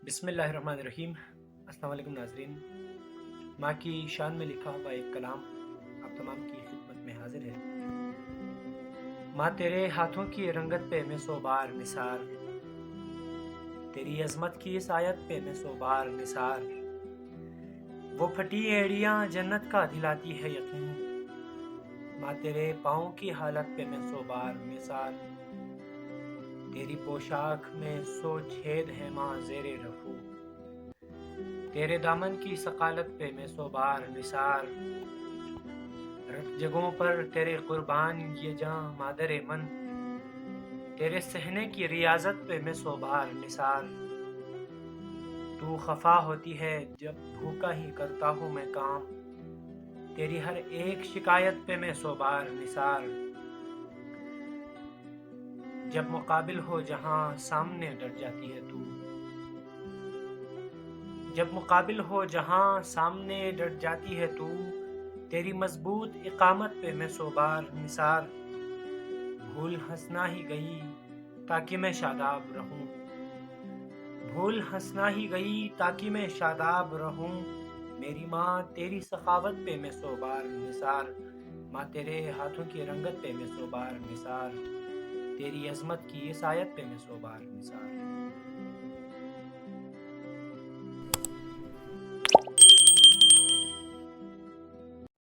بسم اللہ الرحمن الرحیم۔ السلام علیکم ناظرین، ماں کی شان میں لکھا ہوا ایک کلام آپ تمام کی خدمت میں حاضر ہے۔ ماں تیرے ہاتھوں کی رنگت پہ میں سو بار نثار، تیری عظمت کی اس آیت پہ میں سو بار نثار، وہ پھٹی ایڑیاں جنت کا دلاتی ہے یقین، ماں تیرے پاؤں کی حالت پہ میں سو بار نثار، تیری پوشاک میں سو چھید ہے ماں زیر رفو، تیرے دامن کی ثقالت پہ میں سو بار نثار، رت جگہوں پر تیرے قربان یہ جاں مادر من، تیرے سہنے کی ریاضت پہ میں سو بار نثار، تو خفا ہوتی ہے جب بھوکا ہی کرتا ہوں میں کام، تیری ہر ایک شکایت پہ میں سو بار نثار، جب مقابل ہو جہاں سامنے ڈٹ جاتی ہے تو، جب مقابل ہو جہاں سامنے ڈٹ جاتی ہے تو، تیری مضبوط اقامت پہ میں سو بار نثار، بھول ہنسنا ہی گئی تاکہ میں شاداب رہوں، بھول ہنسنا ہی گئی تاکہ میں شاداب رہوں، میری ماں تیری سخاوت پہ میں سو بار نثار، ماں تیرے ہاتھوں کی رنگت پہ میں سو بار نثار، تیری عظمت کی اس آیت پہ میں سو بار نثار۔